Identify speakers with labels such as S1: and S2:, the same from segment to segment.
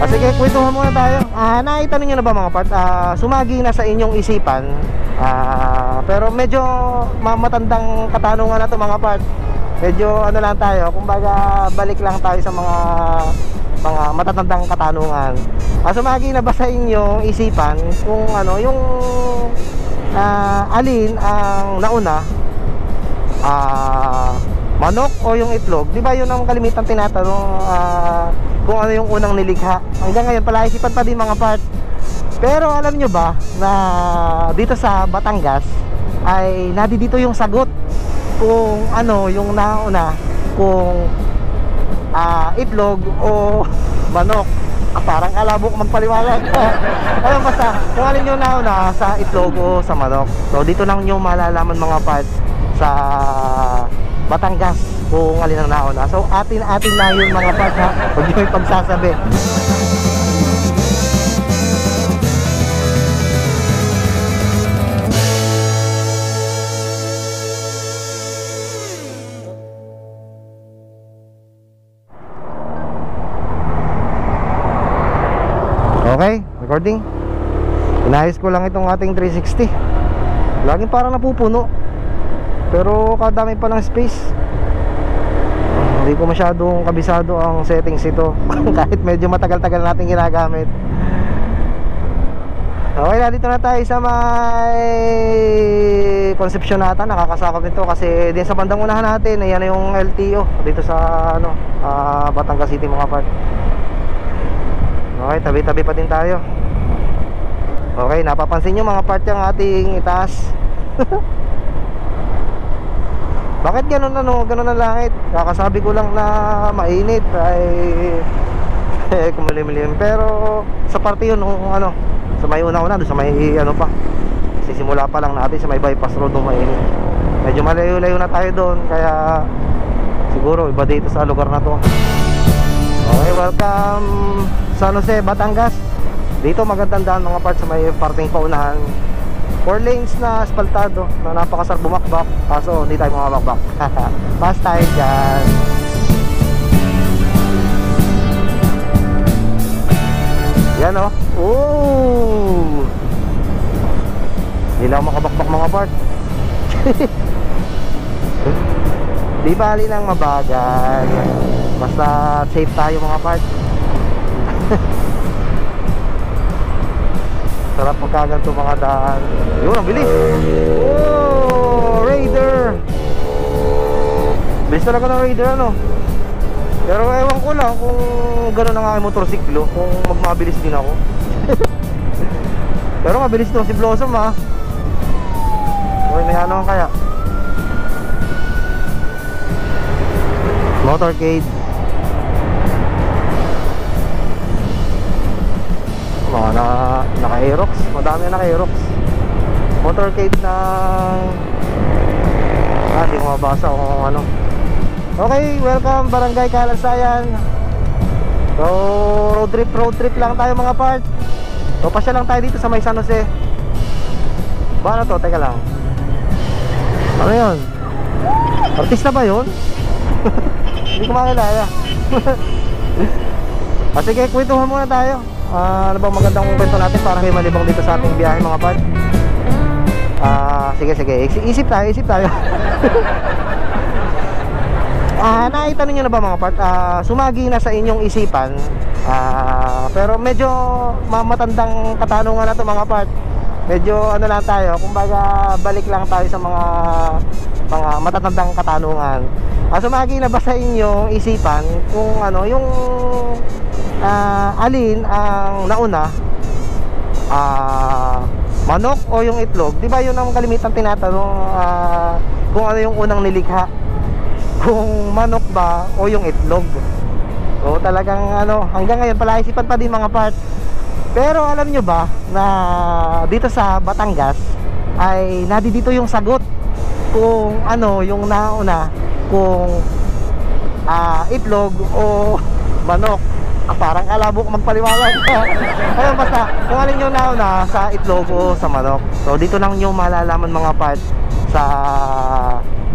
S1: Sige, kwentuhan muna tayo. Nakita niyo na ba mga part? Sumagi na sa inyong isipan. Pero medyo matandang katanungan na to mga part. Medyo ano lang tayo, kumbaga balik lang tayo sa mga matatandang katanungan. Sumagi na ba sa inyong isipan kung ano yung alin ang nauna? Manok o yung itlog? Di ba yun ang kalimitan tinatanong, kung ano yung unang nilikha. Hanggang ngayon palaisipan pa din mga part. Pero alam nyo ba na dito sa Batangas ay dito yung sagot kung ano yung nauna, kung itlog o manok. Parang kalabo ko magpaliwanag. Ayun, basta kung alin yung nauna, sa itlog o sa manok. So dito lang nyo malalaman mga part sa Batangas kung alin ang nauna. So atin na yun mga part, ha. Huwag nyo yung pagsasabi. Okay, recording. Inayos ko lang itong ating 360. Laging parang napupuno, pero kadami pa ng space. Hindi ko masyadong kabisado ang settings ito. Kahit medyo matagal-tagal natin ginagamit. Okay na, dito na tayo sa may Concepcion nata. Nakakasakop nito kasi din sa bandang unahan natin, ayan na yung LTO dito sa Batangas City mga part. Okay, tabi-tabi pa din tayo. Okay, napapansin nyo mga part yung ating itaas. Bakit ganun ganun ang langit? Kakasabi ko lang na mainit ay kumulimlim. Pero sa parte yun sa may una-una, doon sa may pa, sisimula pa lang natin sa may bypass road nung mainit. Medyo malayo-layo na tayo doon, kaya siguro iba dito sa lugar na to. Okay, welcome San Jose, Batangas. Dito magandang daan mga parts sa may parting paunahan. 4 lanes na asfaltado na napakasarap bumakbak. Kaso hindi tayo mabakbak. Pass tayo dyan. Yan o. Ooh, hindi lang makabakbak mga part. Di bali lang mabagal, basta safe tayo mga part. Sarap pagkaganto mga daan. Yun, ang bilis. Oh, Raider. Bilis talaga ng Raider Pero ewan ko lang kung gano'n ang aking motorsiklo, kung magmabilis din ako. Pero mabilis itong si Blossom, ha. Okay, may ano kaya motorcade. Naka-Aerox, madami naka-Aerox. Motorcade ng hindi ko mabasa kung ano. Okay, welcome Barangay Kalansayan. So road trip lang tayo mga part. So pasya lang tayo dito sa may San Jose. Ba to? Teka lang. Ano yun? Artista ba yun? Hindi ko makilala. Sige, kwentuhan muna tayo. Ano bang magandang kwento natin para kayo malibang dito sa ating biyahe mga part? Sige, isip tayo. Nakita niyo na ba mga part? Sumagi na sa inyong isipan. Pero medyo matandang katanungan na to mga part. Medyo ano lang tayo, kumbaga balik lang tayo sa mga matatandang katanungan. Sumagi na ba sa inyong isipan kung ano yung alin ang nauna, manok o yung itlog? Di ba yun ang kalimitan tinatanong, kung ano yung unang nilikha, kung manok ba o yung itlog? So talagang hanggang ngayon palaisipan pa din mga part. Pero alam nyo ba na dito sa Batangas ay dito yung sagot kung ano yung nauna, kung itlog o manok. Parang kalabo ko magpaliwanag. Ayun, basta kung alin yung nauna, sa itlog o sa manok. So dito lang nyo malalaman mga part sa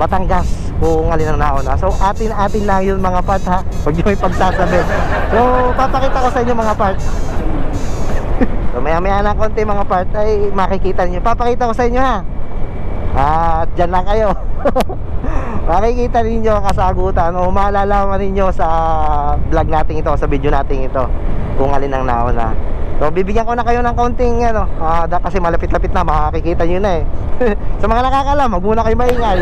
S1: Batangas kung alin ang nauna. So atin lang yun mga part ha. Huwag nyo may pagsasabi. So papakita ko sa inyo mga part. So maya na konti mga part ay makikita nyo. Papakita ko sa inyo ha. At dyan lang kayo. Makikita ninyo ang kasagutan o malalaman ninyo sa vlog natin ito, sa video natin ito, kung alin ang nauna. So bibigyan ko na kayo ng kaunting ano, kasi malapit-lapit na, makikita nyo na eh. Sa mga nakakalam, wag muna kayo maingay.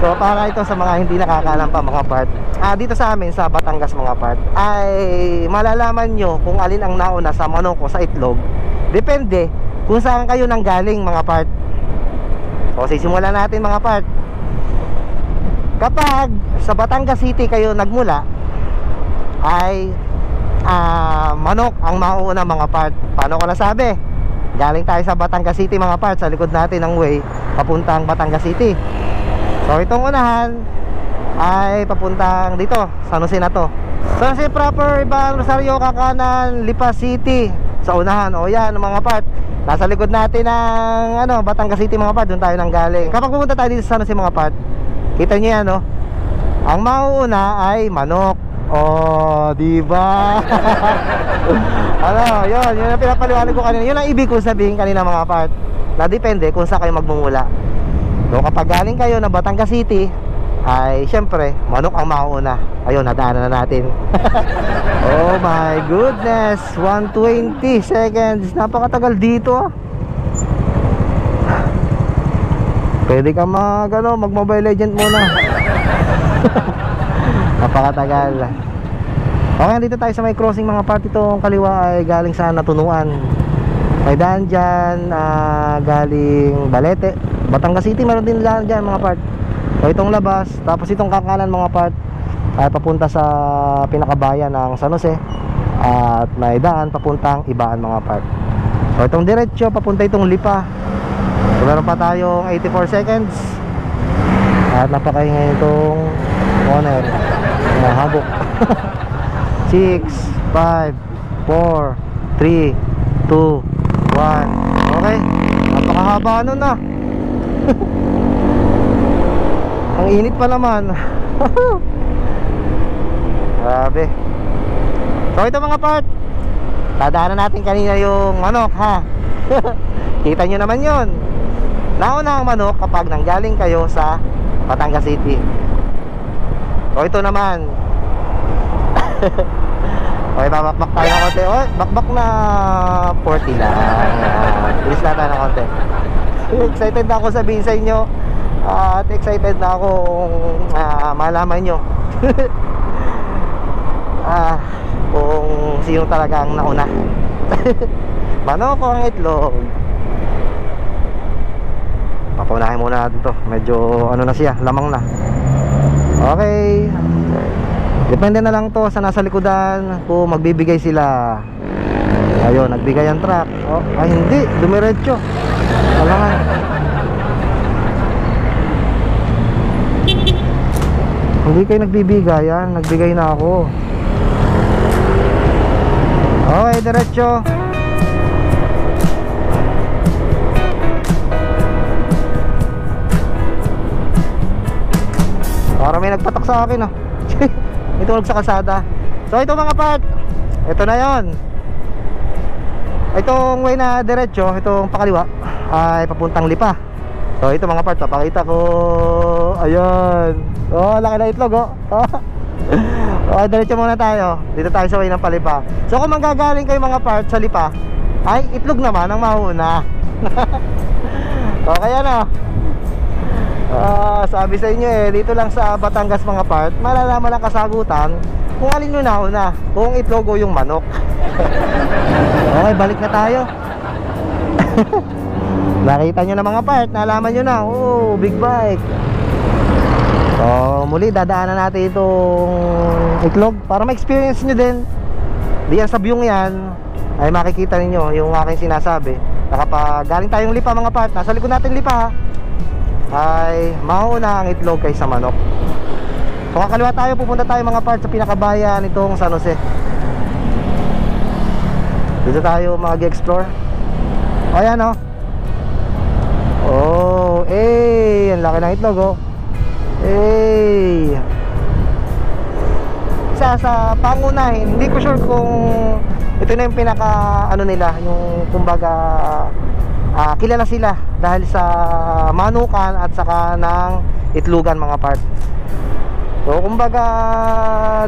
S1: So para ito sa mga hindi nakakalam pa mga part, dito sa amin sa Batangas mga part, ay malalaman nyo kung alin ang nauna sa manok o sa itlog. Depende kung saan kayo nanggaling mga part. So sisimulan natin mga part. Kapag sa Batangas City kayo nagmula, ay manok ang mauuna mga part. Paano ko nasabi? Galing tayo sa Batangas City mga part, sa likod natin ang way papuntang Batangas City. So itong unahan ay papuntang dito, San Jose na to. San Jose proper, Ibang Rosario, Kakanan, Lipa City sa unahan. O yan mga part, nasa likod natin ng Batangas City mga part, doon tayo nang galing. Kapag pupunta tayo dito sa San Jose mga part, kita nyo yan ang mauuna ay manok. Oh, diba? Yun ang pinapaliwanag ko kanina. Yun ang ibig kong sabihin kanina mga part, na depende kung saan kayo magmumula. So kapag galing kayo na Batangas City, ay syempre manok ang mauuna. Ayun, nadaanan na natin. Oh my goodness, 120 seconds. Napakatagal dito. Pwede ka mag-Mobile Legend muna. Napakatagal. Okay, dito tayo sa may crossing mga part. Itong kaliwa ay galing sa Natunuan. May daan dyan, galing Balete, Batangas City, meron din daan dyan mga part. So itong labas, tapos itong kakanan mga part ay papunta sa pinakabayan ng San Jose. At may daan papuntang Ibaan mga part. So itong diretsyo, papunta itong Lipa. So meron pa tayong 84 seconds. At napakaingay itong corner, habok. 6, 5, 4, 3, 2, 1. Okay, napakahaba na. Ang init pa naman. Grabe. So ito mga part, dadaanan natin kanina yung manok ha. Kita nyo naman yun. Nauna ang manok kapag nanggaling kayo sa Batangas City. So ito naman. Okay, babakbak tayo ng konti. Bakbak na 40 lang. Bilis na tayo ng konti. Excited na ako sabihin sa inyo. At excited na ako malaman nyo kung sino talaga ang nauna. Manok o ang itlog? Papunahin muna natin to. Medyo na siya, lamang na. Okay, depende na lang to sa nasa likodan kung magbibigay sila. Ayun, nagbigay ang truck. Hindi, dumiretso. Talangan. Hindi kayo nagbibigay yan, nagbigay na ako. Okay, diretso. Para may nagpatak sa akin Itulog sa kalsada. So ito mga part, ito na yon. Itong way na diretso, itong pakaliwa ay papuntang Lipa. So ito mga part, papakita ko. Ayan. Laki na itlog Okay, diretso muna tayo. Dito tayo sa way ng Palipa. So kung manggagaling kayo mga part sa Lipa, ay itlog naman ang mauna. Okay sabi sa inyo dito lang sa Batangas mga part, malalaman ang kasagutan kung alin yung nauna, kung itlog o yung manok. Okay, balik na tayo. Nakita nyo na mga part, nalaman nyo na. Big bike. So muli dadaanan natin itong itlog para ma-experience nyo din. Diyan sa viewing yan ay makikita ninyo yung aking sinasabi na kapag galing tayong Lipa mga part, nasa likod natin Lipa ay mauna ang itlog kaysa manok. So kakaliwa tayo, pupunta tayo mga part sa pinakabayan itong San Jose. Dito tayo mag-explore. Ayan Oh, ang laki ng itlog oh. Sa pangunahin, hindi ko sure kung ito na yung pinaka ano nila, yung kumbaga kilala sila dahil sa manukan at saka ng itlogan mga part. So kumbaga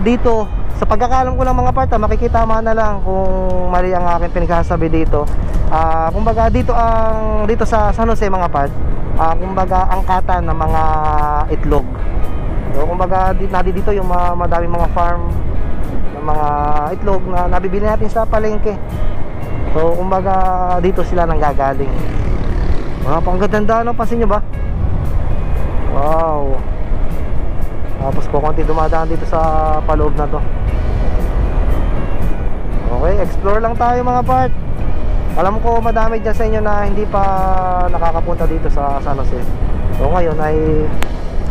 S1: dito sa pagkakalam ko lang mga part, makikita man na lang kung mali ang aking pinagsasabi dito. Kumbaga dito sa San Jose mga part, kumbaga angkatan ng mga itlog. So kumbaga dito yung madaming mga farm ng mga itlog na nabibili natin sa palengke. So kumbaga dito sila nanggagaling. Panggaganda no, pansin nyo ba? Wow. Tapos konti dumadaan dito sa paloob na to. Okay, explore lang tayo mga part. Alam ko madami dyan sa inyo na hindi pa nakakapunta dito sa San Jose. So ngayon ay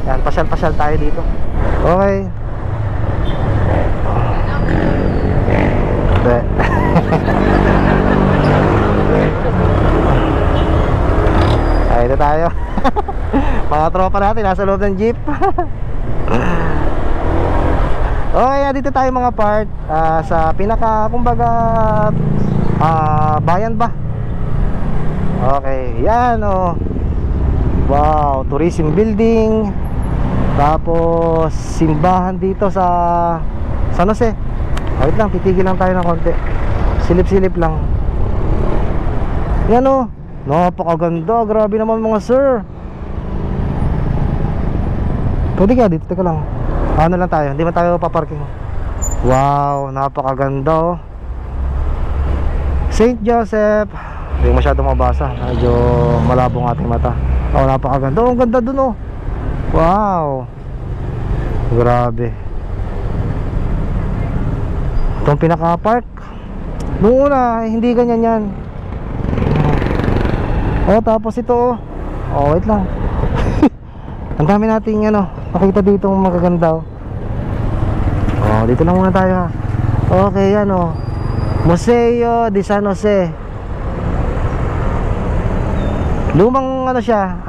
S1: yan, pasyal-pasyal tayo dito. Okay. Ay, ito tayo. Mga tropa natin nasa loob ng jeep. Okay, dito tayo mga part sa pinaka kumbaga bayan ba? Okay, yan oh. Wow, tourism building. Tapos simbahan dito sa San Jose. Wait lang, titigil lang tayo ng konti. Silip-silip lang. Yan oh. Napakaganda, grabe naman mga sir. Pwede kaya dito, teka lang. Ano lang tayo, hindi man tayo paparking. Wow, napakaganda oh. St. Joseph. Hindi masyado mabasa, medyo malabo ang ating mata. Oh, napakaganda, ang ganda dun oh. Wow, grabe. Itong pinaka-park noong una, hindi ganyan yan. Oh, tapos ito oh. Oh, wait lang. Ang dami nating ano, nakita dito magaganda oh. Oh, dito lang muna tayo ha. Okay, yan oh. Museo de San Jose. Lumang ano siya,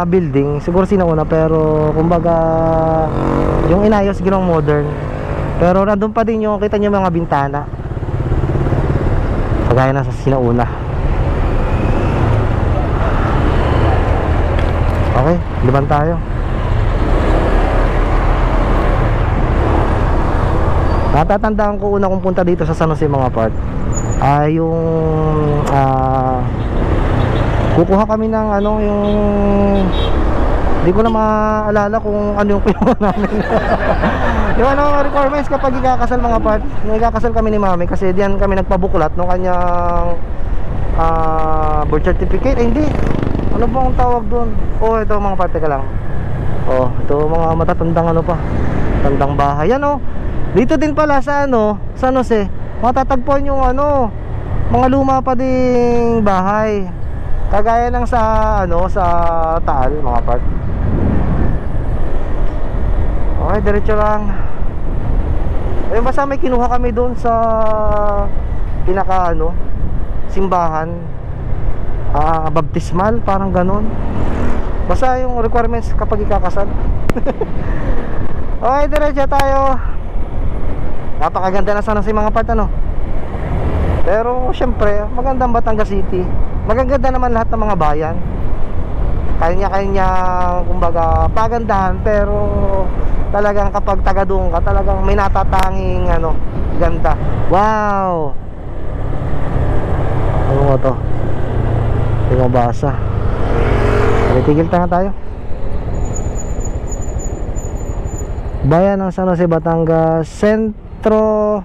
S1: building. Siguro sinauna pero kumbaga yung inayos ginawang modern. Pero nandun pa din yung kita nyo mga bintana. Kagaya na sa sinauna. Okay, liban tayo. Natatandaan ko una kong punta dito sa San Jose mga part ay yung kukuha kami ng ano, yung hindi ko na maalala kung ano yung kinuha namin. Yung ano requirements kapag ikakasal mga part. Nung ikakasal kami ni mami, kasi diyan kami nagpabuklat ng kanyang birth certificate. Hindi, ano ba ang tawag doon? Oh, ito mga part, teka lang. Oh, ito mga matatandang ano pa, tandang bahay. Yan oh. Dito din pala sa ano, San Jose, matatagpuan yung ano, mga luma pa ding bahay. Kagaya ng sa ano, sa Taal mga part. Okay, diretso lang. Ayun, basta may kinuha kami doon sa pinaka ano, simbahan, baptismal, parang ganun. Basta yung requirements kapag ikakasal. Okay, diretso tayo. Napakaganda na sana si mga part ano. Pero syempre, magandang Batangas City. Magaganda naman lahat ng mga bayan. Kanya-kanya kumbaga pagandahan, pero talagang kapag taga doon ka, talagang may natatanging ano, ganda. Wow. Ano mo to? Hindi mo basa. Tigil tayo. Bayan ng San Jose, Batangas, sentro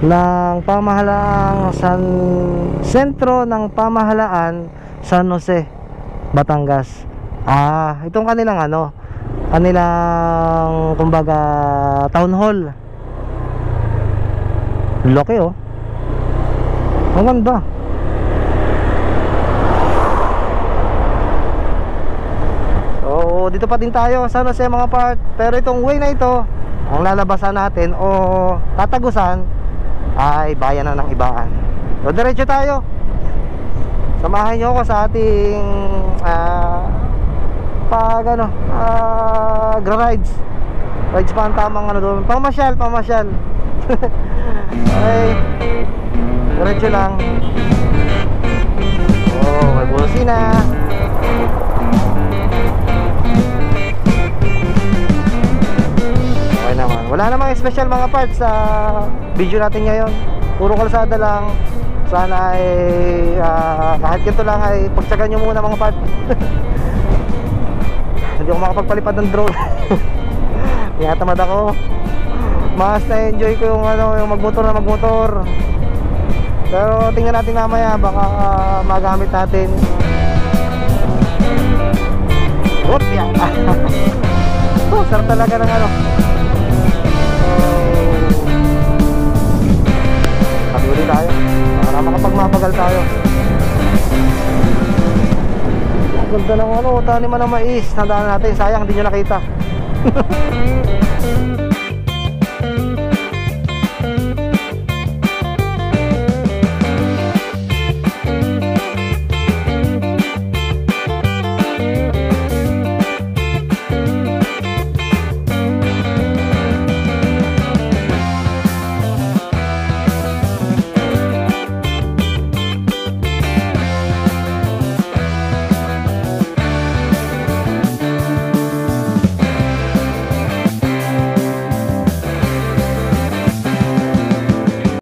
S1: ng pamahalaan San Jose, Batangas. Itong kanilang ano, kanilang kumbaga town hall. Laki oh. Ang ganda. So dito pa din tayo San Jose mga part. Pero itong way na ito, ang lalabasan natin o tatagusan ay bayan na ng Ibaan. So diretso tayo. samahan nyo ako sa ating pag ano, rides pa ang tamang ano doon, pamasyal okay, diretso lang. Oh, may busina. Okay naman, wala namang special mga parts sa video natin ngayon, puro kalsada lang. Sana ay kahit ganito lang ay pagtsagan nyo muna mga parts. Hindi ako makapagpalipad ng drone. Tinatamad ako. Mas na-enjoy ko yung ano, yung magmotor. Pero tingnan natin mamaya, baka magamit natin. Whoop, yeah. Sarap talaga ng ano. Patuloy tayo para makapagmabagal tayo. Ang ganda ng ano, taniman ng mais. Tandaan natin, sayang hindi nyo nakita.